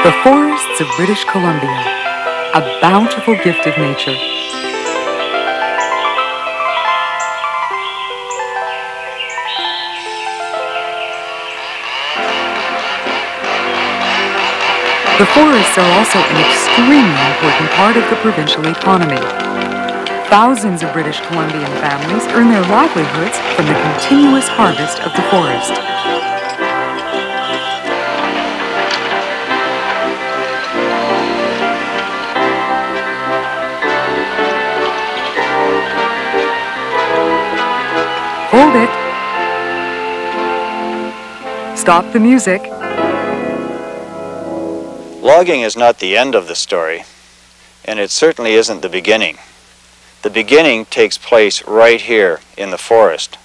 The forests of British Columbia, a bountiful gift of nature. The forests are also an extremely important part of the provincial economy. Thousands of British Columbian families earn their livelihoods from the continuous harvest of the forest. Hold it. Stop the music. Logging is not the end of the story, and it certainly isn't the beginning. The beginning takes place right here in the forest.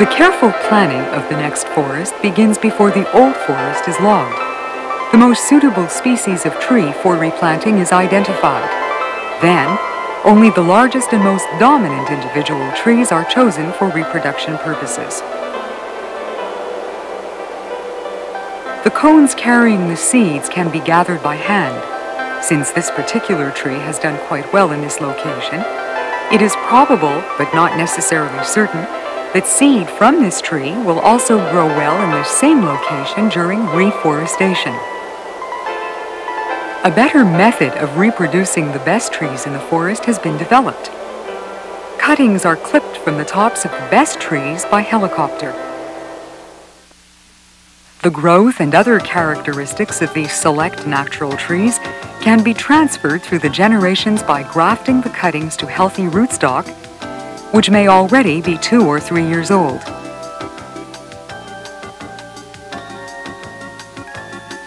The careful planning of the next forest begins before the old forest is logged. The most suitable species of tree for replanting is identified. Then, only the largest and most dominant individual trees are chosen for reproduction purposes. The cones carrying the seeds can be gathered by hand. Since this particular tree has done quite well in this location, it is probable, but not necessarily certain, that seed from this tree will also grow well in the same location during reforestation. A better method of reproducing the best trees in the forest has been developed. Cuttings are clipped from the tops of the best trees by helicopter. The growth and other characteristics of these select natural trees can be transferred through the generations by grafting the cuttings to healthy rootstock, which may already be 2 or 3 years old.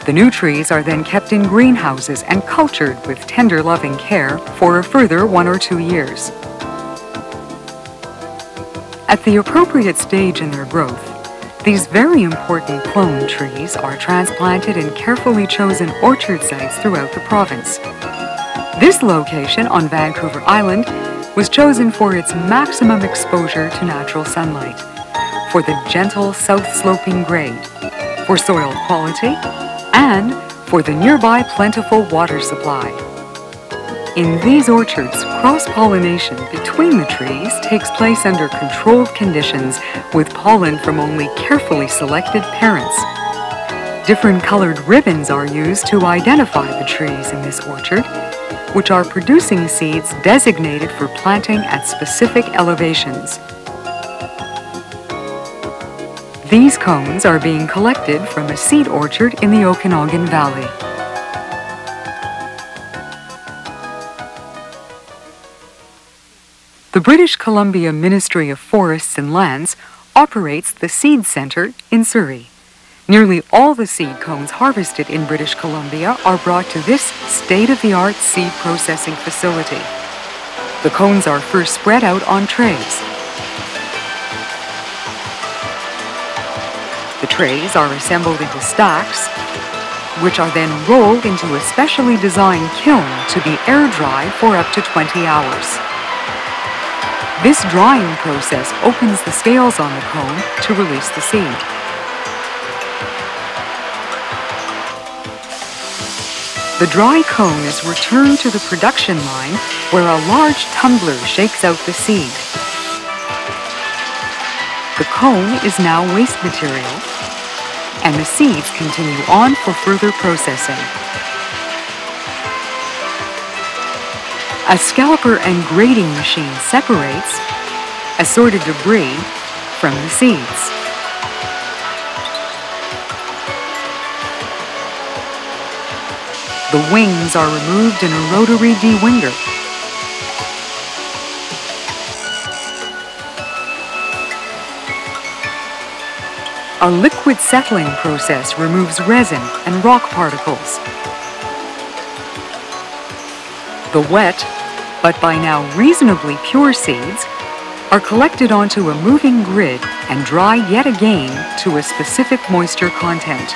The new trees are then kept in greenhouses and cultured with tender loving care for a further 1 or 2 years. At the appropriate stage in their growth, these very important clone trees are transplanted in carefully chosen orchard sites throughout the province. This location on Vancouver Island was chosen for its maximum exposure to natural sunlight, for the gentle south-sloping grade, for soil quality, and for the nearby plentiful water supply. In these orchards, cross-pollination between the trees takes place under controlled conditions with pollen from only carefully selected parents. Different colored ribbons are used to identify the trees in this orchard, which are producing seeds designated for planting at specific elevations. These cones are being collected from a seed orchard in the Okanagan Valley. The British Columbia Ministry of Forests and Lands operates the Seed Centre in Surrey. Nearly all the seed cones harvested in British Columbia are brought to this state-of-the-art seed processing facility. The cones are first spread out on trays. The trays are assembled into stacks, which are then rolled into a specially designed kiln to be air dried for up to 20 hours. This drying process opens the scales on the cone to release the seed. The dry cone is returned to the production line where a large tumbler shakes out the seed. The cone is now waste material, and the seeds continue on for further processing. A scalper and grading machine separates assorted debris from the seeds. The wings are removed in a rotary dewinger. A liquid settling process removes resin and rock particles. The wet, but by now reasonably pure seeds, are collected onto a moving grid and dry yet again to a specific moisture content.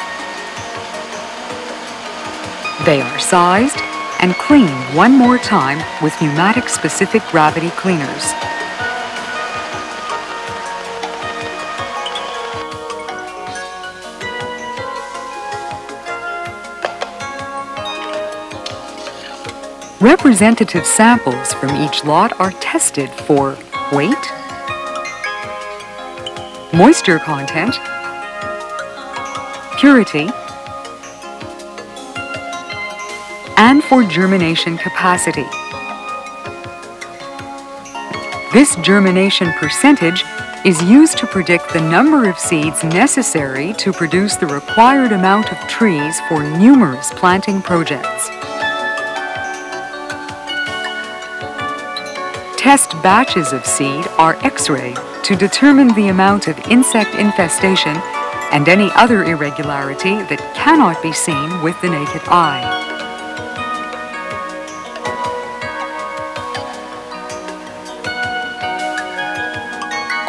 They are sized and cleaned one more time with pneumatic-specific gravity cleaners. Representative samples from each lot are tested for weight, moisture content, purity, and for germination capacity. This germination percentage is used to predict the number of seeds necessary to produce the required amount of trees for numerous planting projects. Test batches of seed are X-rayed to determine the amount of insect infestation and any other irregularity that cannot be seen with the naked eye.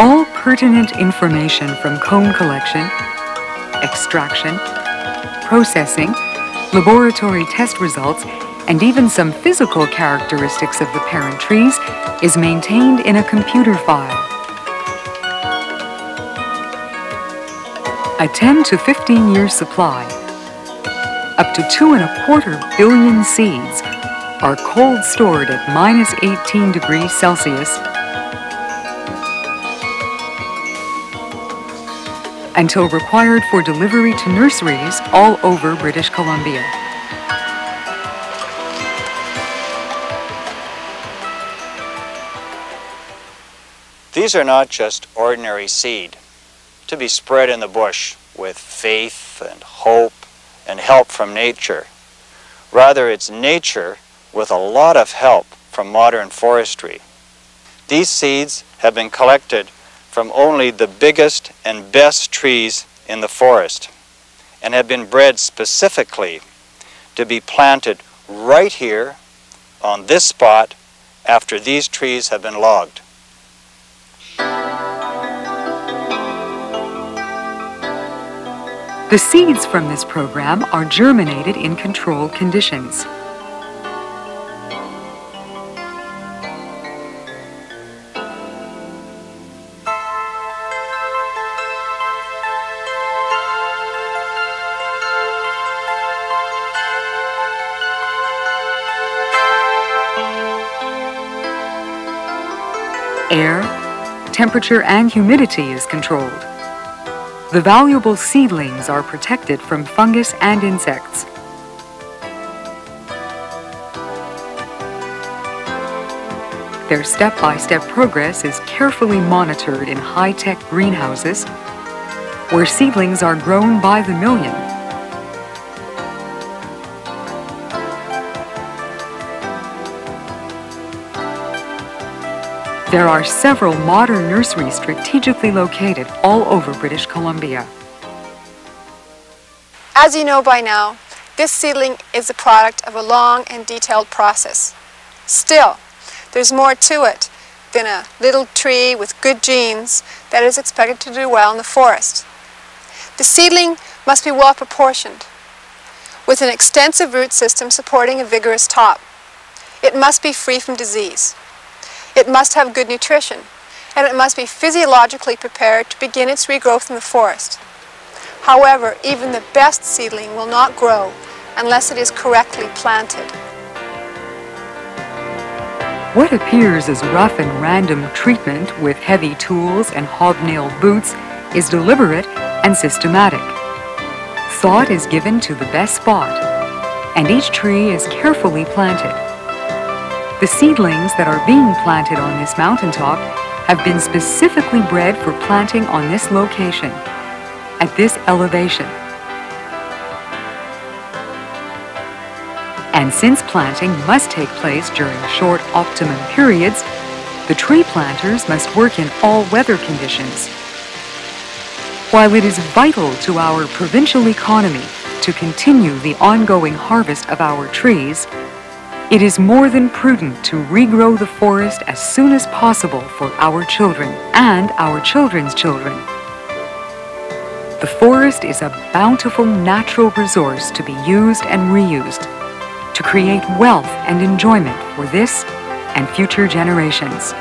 All pertinent information from cone collection, extraction, processing, laboratory test results, and even some physical characteristics of the parent trees is maintained in a computer file. A 10 to 15 year supply, up to 2.25 billion seeds, are cold stored at -18 degrees Celsius until required for delivery to nurseries all over British Columbia. These are not just ordinary seed to be spread in the bush with faith and hope and help from nature. Rather, it's nature with a lot of help from modern forestry. These seeds have been collected from only the biggest and best trees in the forest and have been bred specifically to be planted right here on this spot after these trees have been logged. The seeds from this program are germinated in controlled conditions. Air, temperature, and humidity is controlled. The valuable seedlings are protected from fungus and insects. Their step-by-step progress is carefully monitored in high-tech greenhouses, where seedlings are grown by the million. There are several modern nurseries strategically located all over British Columbia. As you know by now, this seedling is a product of a long and detailed process. Still, there's more to it than a little tree with good genes that is expected to do well in the forest. The seedling must be well proportioned, with an extensive root system supporting a vigorous top. It must be free from disease. It must have good nutrition, and it must be physiologically prepared to begin its regrowth in the forest. However, even the best seedling will not grow unless it is correctly planted. What appears as rough and random treatment with heavy tools and hobnailed boots is deliberate and systematic. Thought is given to the best spot, and each tree is carefully planted. The seedlings that are being planted on this mountaintop have been specifically bred for planting on this location, at this elevation. And since planting must take place during short optimum periods, the tree planters must work in all weather conditions. While it is vital to our provincial economy to continue the ongoing harvest of our trees, it is more than prudent to regrow the forest as soon as possible for our children and our children's children. The forest is a bountiful natural resource to be used and reused to create wealth and enjoyment for this and future generations.